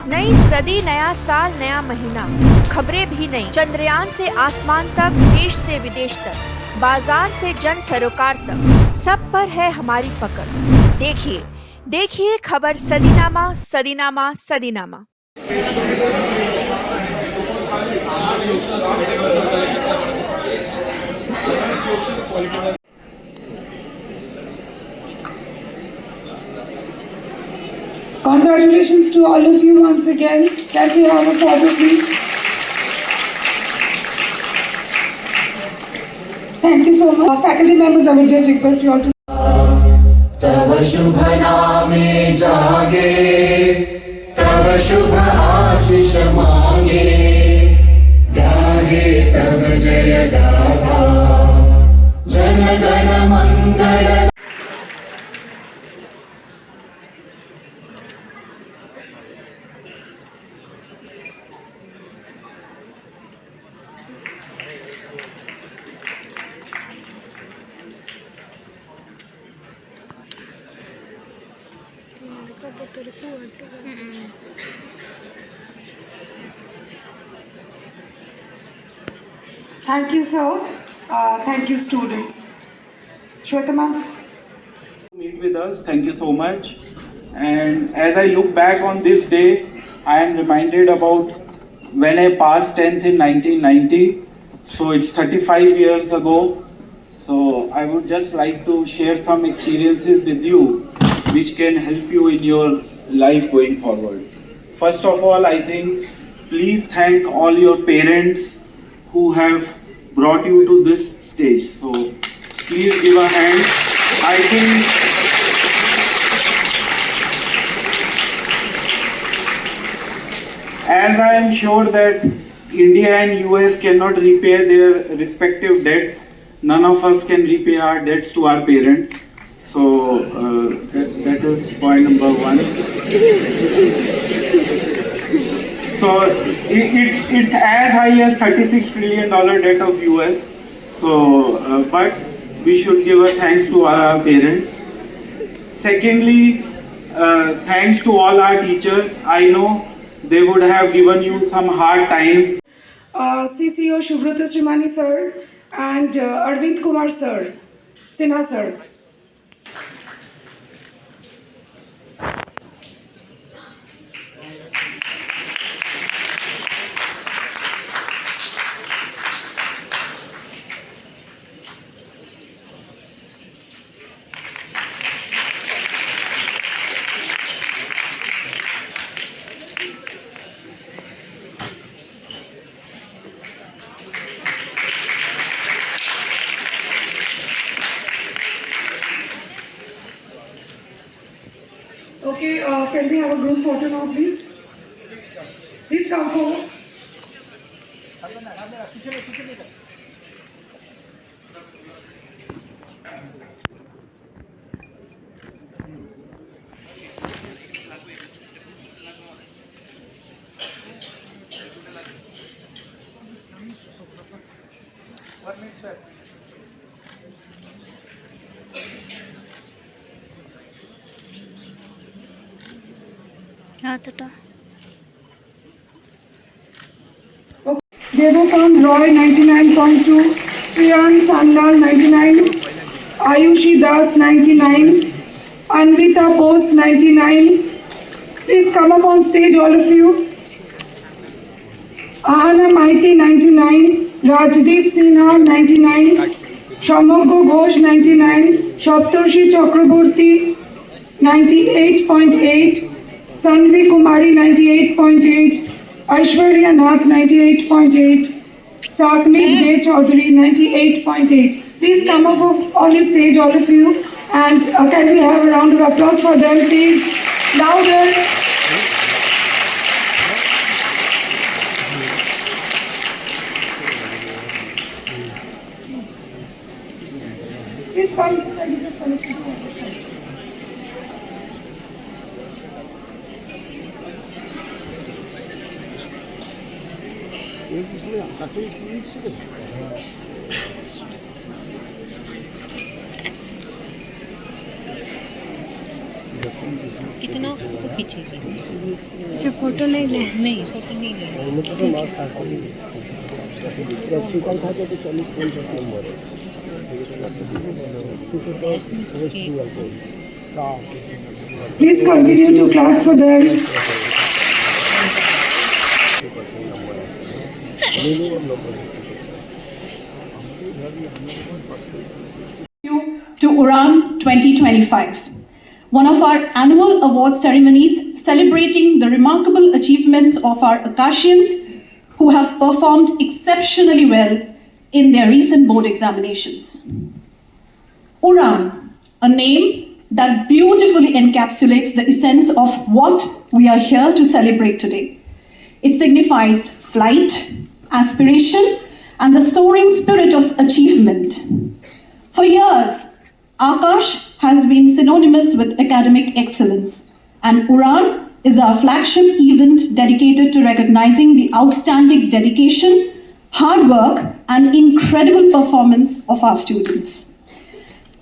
नई सदी, नया साल, नया महीना, खबरें भी नई। चंद्रयान से आसमान तक, देश से विदेश तक, बाजार से जन सरोकार तक, सब पर है हमारी पकड़। देखिए देखिए खबर सदीनामा सदीनामा सदीनामा। Congratulations to all of you once again. Can we have a photo, please? Thank you so much. Faculty members, I would just request you all to. तव शुभ नामे जागे, तव शुभ आशीष मांगे, गाहे तव जय गाथा, जन गण मंगल। Thank you, sir. Thank you, students. Shweta ma'am. Meet with us. Thank you so much. And as I look back on this day, I am reminded about when I passed 10th in 1990. So it's 35 years ago. So I would just like to share some experiences with you which can help you in your life going forward. First of all, I think please thank all your parents who have brought you to this stage. So please give a hand. I think as I am sure that India and US cannot repay their respective debts, none of us can repay our debts to our parents. So that is point number one. So it's as high as $36 trillion debt of US. So but we should give a thanks to our parents. Secondly, thanks to all our teachers. I know they would have given you some hard time. CCO Shubhrata Srimani sir and Arvind Kumar sir, Sinha sir. Okay, can we have a group photo now, please? Please come forward. Devopant Roy 99.2, Sriyan Sandal 99, Ayushi Das 99, Anvita Bose 99. Please come up on stage, all of you. Ahana Maiti 99, Rajdeep Sinha 99, Shamago Ghosh 99, Shaptoshi Chakraborty 98.8, Sanvi Kumari 98.8, Aishwarya Nath 98.8, Saknik Dey Chaudhary 98.8. Please come up on the stage, all of you, and can we have a round of applause for them, please? Louder. Please come this side of the fellowship. कितना अच्छा photo नहीं ले, नहीं photo नहीं ले। Practical खाते तो 40-50 number Please continue to clap for them. To Uran 2025, one of our annual award ceremonies celebrating the remarkable achievements of our Akashians who have performed exceptionally well in their recent board examinations. Uran, a name that beautifully encapsulates the essence of what we are here to celebrate today. It signifies flight, aspiration, and the soaring spirit of achievement. For years, Akash has been synonymous with academic excellence, and Uran is our flagship event dedicated to recognizing the outstanding dedication, hard work, and incredible performance of our students.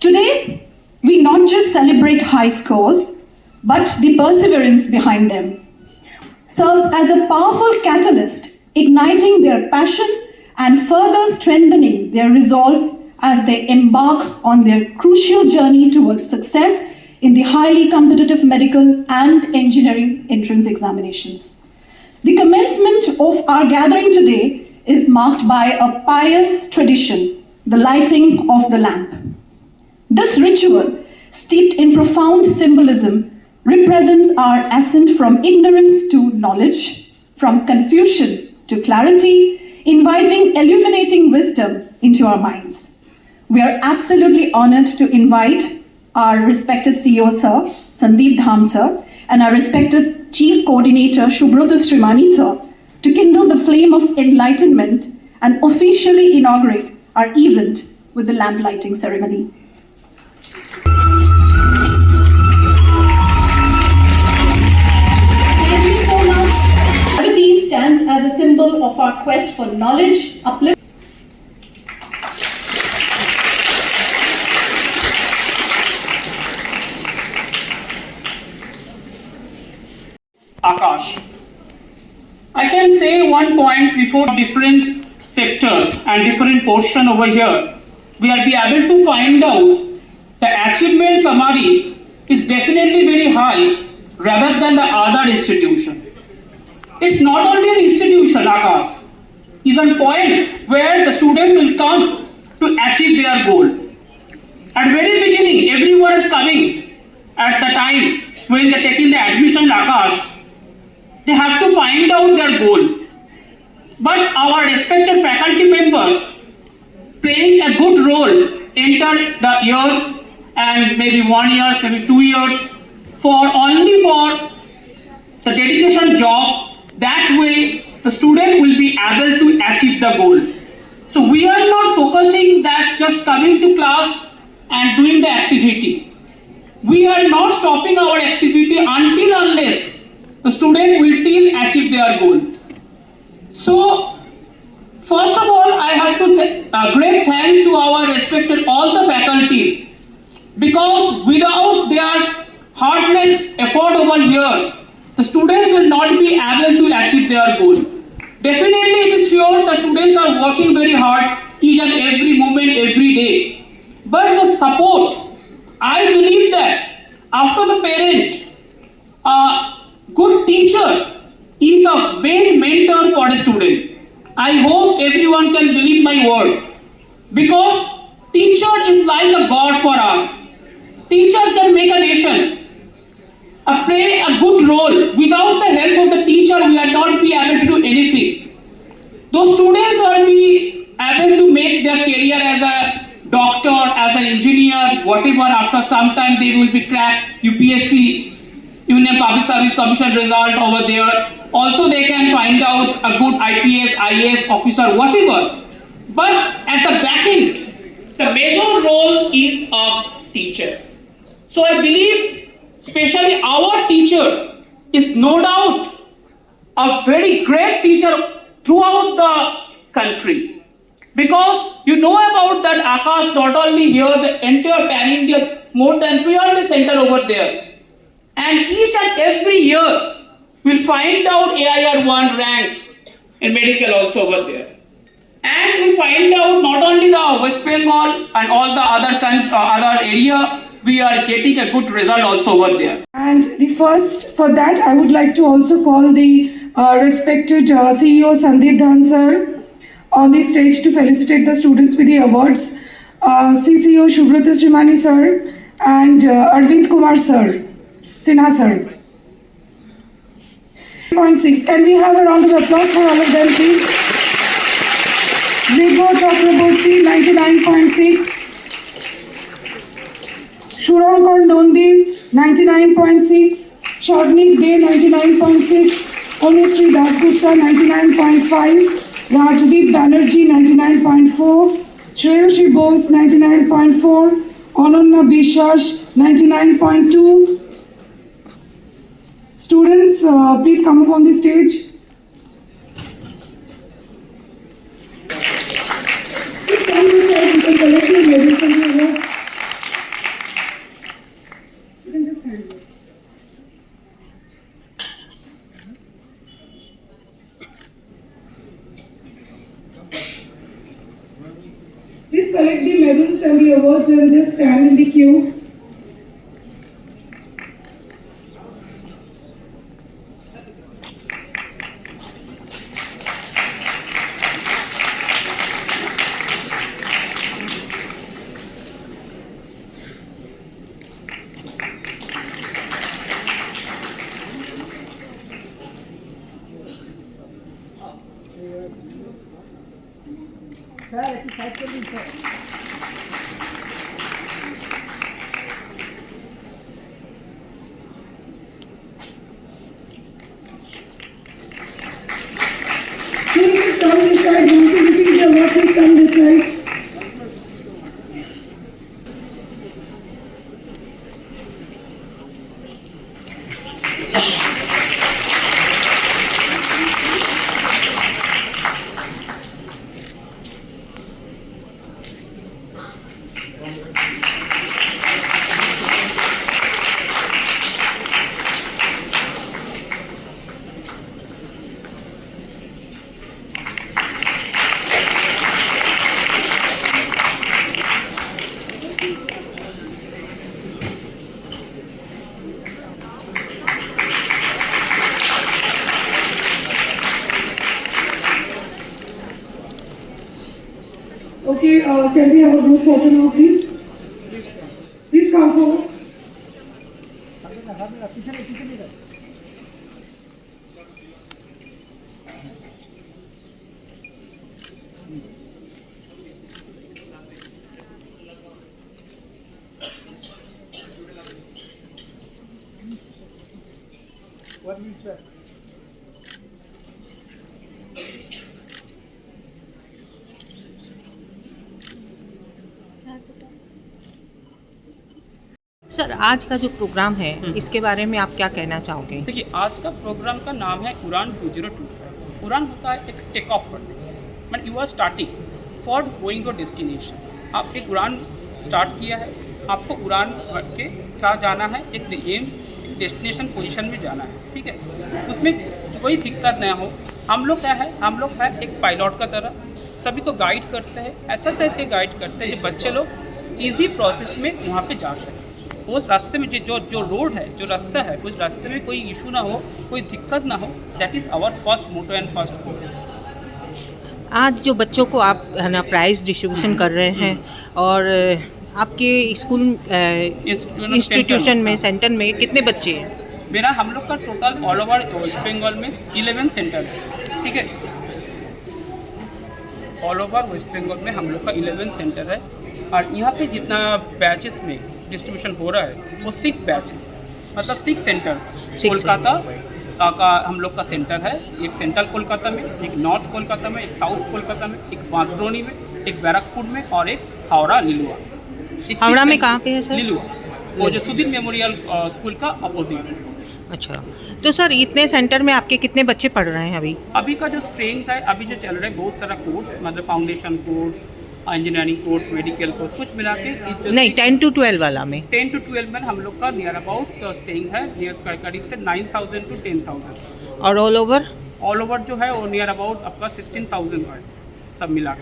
Today, we not just celebrate high scores, but the perseverance behind them. Serves as a powerful catalyst, igniting their passion and further strengthening their resolve as they embark on their crucial journey towards success in the highly competitive medical and engineering entrance examinations. The commencement of our gathering today is marked by a pious tradition, the lighting of the lamp. This ritual, steeped in profound symbolism, represents our ascent from ignorance to knowledge, from confusion to clarity, inviting illuminating wisdom into our minds. We are absolutely honored to invite our respected CEO Sir, Sandeep Dham Sir, and our respected Chief Coordinator, Shubhrata Srimani Sir, to kindle the flame of enlightenment and officially inaugurate our event with the lamp lighting ceremony. Thank you so much. Gravity stands as a symbol of our quest for knowledge, upliftment. Akash. I can say one point before different sector and different portion over here, we will be able to find out the achievement summary is definitely very high rather than the other institution. It's not only an institution, Akash. It's a point where the students will come to achieve their goal. At very beginning, everyone is coming at the time when they're taking the admission in Akash. They have to find out their goal. But our respected faculty members playing a good role enter the years and maybe 1 year, maybe 2 years for only for the dedication job. That way the student will be able to achieve the goal. So we are not focusing that just coming to class and doing the activity. We are not stopping our activity until unless the student will still achieve their goal. So, first of all, I have to great thank to our respected all the faculties, because without their hard-work effort over here, the students will not be able to achieve their goal. Definitely, it is sure the students are working very hard each and every moment, every day. But the support, I believe that after the parent, good teacher is a main mentor for a student. I hope everyone can believe my word, because teacher is like a god for us. Teacher can make a nation, play a good role. Without the help of the teacher, we will not be able to do anything. Those students will be able to make their career as a doctor, as an engineer, whatever. After some time, they will be cracked UPSC, Union Public Service Commission result over there. Also, they can find out a good IPS, IAS officer, whatever. But at the back end, the major role is a teacher. So I believe, especially our teacher is no doubt a very great teacher throughout the country. Because you know about that Akash, not only here, the entire pan-India, more than 300 center over there. And each and every year, we'll find out AIR1 rank in medical also over there. And we find out not only the West Bengal and all the other area, we are getting a good result also over there. And for that, I would like to also call the respected CEO Sandeep Dhan sir on the stage to felicitate the students with the awards. CCO Shubrata Srimani sir and Arvind Kumar sir, Sinha sir. 0.6. Can we have a round of applause for all of them, please? Vigo Chakraborty, 99.6. Shuronkar Nondi, 99.6. Shognik Day, 99.6. Onusri Dasgupta, 99.5. Rajdeep Banerjee, 99.4. Shreyoshi Bose, 99.4. Ananya Bishash, 99.2. Students, please come up on the stage. Please come this side, you can collect your medals and your awards. You can just hand it. Please collect the medals and the awards and just stand in the queue. Please come this side. Once you receive the award, please come this side. Okay, can we have a group photo now, please? Please come forward. What we check? Sir, आज का जो programme है इसके बारे में आप क्या कहना चाहोगे? देखिए, आज का प्रोग्राम का नाम है उड़ान 2025। उड़ान होता है एक टेक ऑफ करने, but you are starting for going your destination. आप एक उड़ान स्टार्ट किया है, आपको उड़ान भर के क्या जाना है, एक एम एक डेस्टिनेशन पोजीशन में जाना है, ठीक है। उसमें कोई दिक्कत ना हो। हम लोग क्या है, हम लोग है एक पायलट का तरह सभी को गाइड करते हैं, ऐसा तरह के गाइड करते हैं जो बच्चे लोग ईजी प्रोसेस में वहाँ पे जा सकें। उस रास्ते में जो रोड है, जो रास्ता है, उस रास्ते में कोई इशू ना हो, कोई दिक्कत ना हो। That is our first motto and first goal. आज जो बच्चों को आप है ना प्राइज़ डिस्ट्रीब्यूशन कर रहे हैं और आपके स्कूल इंस्टीट्यूशन में सेंटर में कितने बच्चे हैं? मेरा हम लोग का total all over West Bengal में 11 सेंटर है, ठीक है। ऑल ओवर वेस्ट बंगाल में हम लोग का 11 सेंटर है और यहाँ पे जितना बैचेस में डिस्ट्रीब्यूशन हो रहा है वो 6 बैचेस, मतलब 6 सेंटर। कोलकाता का हम लोग का सेंटर है, एक सेंट्रल कोलकाता में, एक नॉर्थ कोलकाता में, एक साउथ कोलकाता में, एक बांसरोनी में, एक बैरकपुर में और एक हावड़ा लिलुआ। हावड़ा में कहाँ पे है सर? लिलुआ, वो जो सुधीर मेमोरियल स्कूल का अपोजिट। अच्छा, तो सर इतने सेंटर में आपके कितने बच्चे पढ़ रहे हैं अभी? अभी का जो स्ट्रेंथ है, अभी जो चल रहा है बहुत सारा कोर्स, मतलब foundation course engineering course, medical course, कुछ मिला के नहीं 10 to 12 वाला में 10 to 12 में हम लोग का नियर अबाउट स्टेइंग है नियर करीब से 9,000 to 10,000। और ऑल ओवर जो है वो नियर अबाउट आपका 16,000 है सब मिला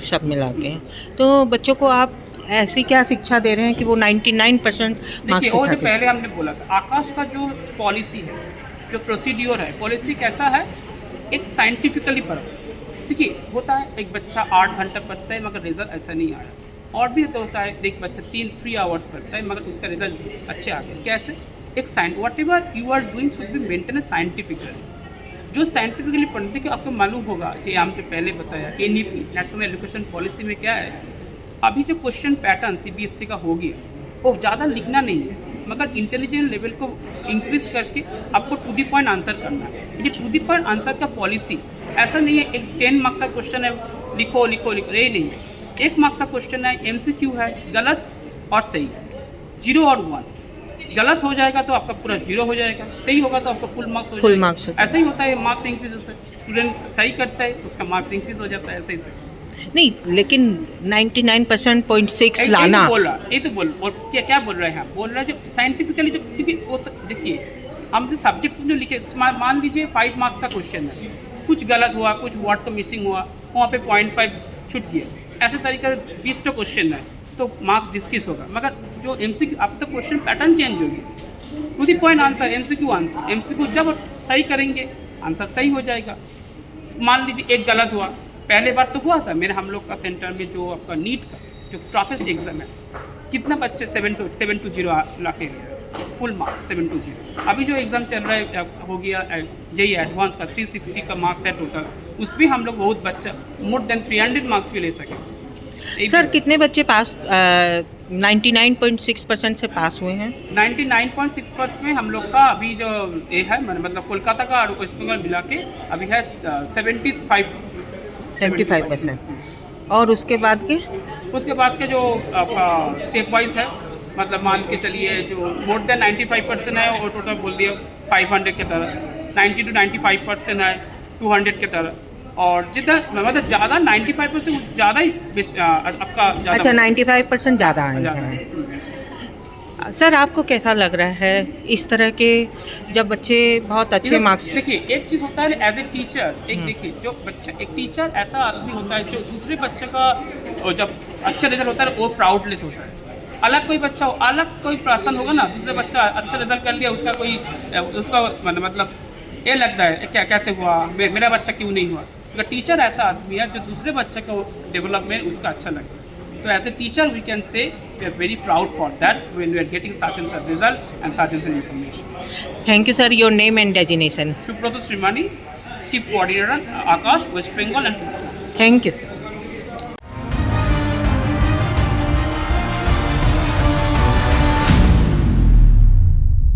के। तो बच्चों को आप ऐसी क्या शिक्षा दे रहे हैं कि वो 99% मार्क्स देखिए, और जो पहले हमने बोला था, आकाश का जो पॉलिसी है, जो प्रोसीड्योर है, पॉलिसी कैसा है, एक साइंटिफिकली पढ़ा। देखिए होता है एक बच्चा 8 घंटे पढ़ता है मगर रिजल्ट ऐसा नहीं आया, और भी तो होता है एक बच्चा 3 आवर्स पढ़ता है मगर उसका रिजल्ट अच्छे आ गए। कैसे? एक whatever you are doing should be maintain scientifically. जो साइंटिफिकली पढ़ते कि आपको मालूम होगा कि हम जो पहले बताया NEP नेशनल एजुकेशन पॉलिसी में क्या है, अभी जो क्वेश्चन पैटर्न CBSE का हो गया वो ज़्यादा लिखना नहीं है मगर इंटेलिजेंट लेवल को इंक्रीज करके आपको टू द पॉइंट आंसर करना है। ये टू द पॉइंट आंसर का पॉलिसी ऐसा नहीं है एक 10 मार्क्स का क्वेश्चन है लिखो ये नहीं है। 1 मार्क्स का क्वेश्चन है, MCQ है, गलत और सही, 0 और 1। गलत हो जाएगा तो आपका पूरा 0 हो जाएगा, सही होगा तो आपका फुल मार्क्स हो जाएगा। ऐसा ही होता है, मार्क्स इंक्रीज होता है, स्टूडेंट सही करता है उसका मार्क्स इंक्रीज हो जाता है, ऐसे ही से नहीं। लेकिन 99.6 लाना ये तो बोल क्या बोल रहे हैं आप? बोल रहे हैं जो साइंटिफिकली जो, क्योंकि वो देखिए हम जो सब्जेक्ट जो लिखे, मान लीजिए 5 मार्क्स का क्वेश्चन है, कुछ गलत हुआ, कुछ वर्ड तो मिसिंग हुआ, वहाँ पे 0.5 छूट गया, ऐसे तरीके से 20 तो क्वेश्चन है तो मार्क्स डिस्क्रीज होगा। मगर जो MCQ अब तक क्वेश्चन पैटर्न चेंज होगी, to the point answer, MCQ जब सही करेंगे आंसर सही हो जाएगा। मान लीजिए एक गलत हुआ, पहले बार तो हुआ था हम लोग का सेंटर में जो आपका नीट का जो टफेस्ट एग्जाम है, कितना बच्चे 720 ला के फुल मार्क्स 720। अभी जो एग्ज़ाम चल रहा है हो गया JEE एडवांस का 360 का मार्क्स है टोटल, उस पर हम लोग बहुत बच्चा मोर देन 300 मार्क्स भी ले सके। सर कितने बच्चे पास 99.6% से पास हुए हैं? 99.6% में हम लोग का अभी जो ये है मतलब कोलकाता का और वेस्ट बंगाल मिला के अभी है 75%। और उसके बाद के जो स्टेप वाइज है, मतलब मान के चलिए जो मोर देन 95% है और टोटल बोल दिया 500 के तरह, 90 to 95% है 200 के तरह, और जितना मतलब ज़्यादा 95% ज़्यादा ही आपका ज़्यादा। अच्छा 95% ज़्यादा है। सर आपको कैसा लग रहा है इस तरह के जब बच्चे बहुत अच्छे मार्क्स? देखिए एक चीज़ होता है एज ए टीचर, एक देखिए जो बच्चा, एक टीचर ऐसा आदमी होता है जो दूसरे बच्चे का जब अच्छा रिजल्ट होता है वो प्राउडनेस होता है। अलग कोई बच्चा हो, अलग कोई पर्सन होगा ना, दूसरे बच्चा अच्छा रिजल्ट कर लिया, उसका मतलब ये लगता है क्या कैसे हुआ, मेरा बच्चा क्यों नहीं हुआ। अगर टीचर ऐसा आदमी है जो दूसरे बच्चे का डेवलपमेंट उसका अच्छा लगता है, तो as a teacher we can say we are very proud for that when we are getting such and such result and such and such information. Thank you sir. Your name and designation? Subrata Srimani, Chief Coordinator, Akash, West Bengal and Thank you sir.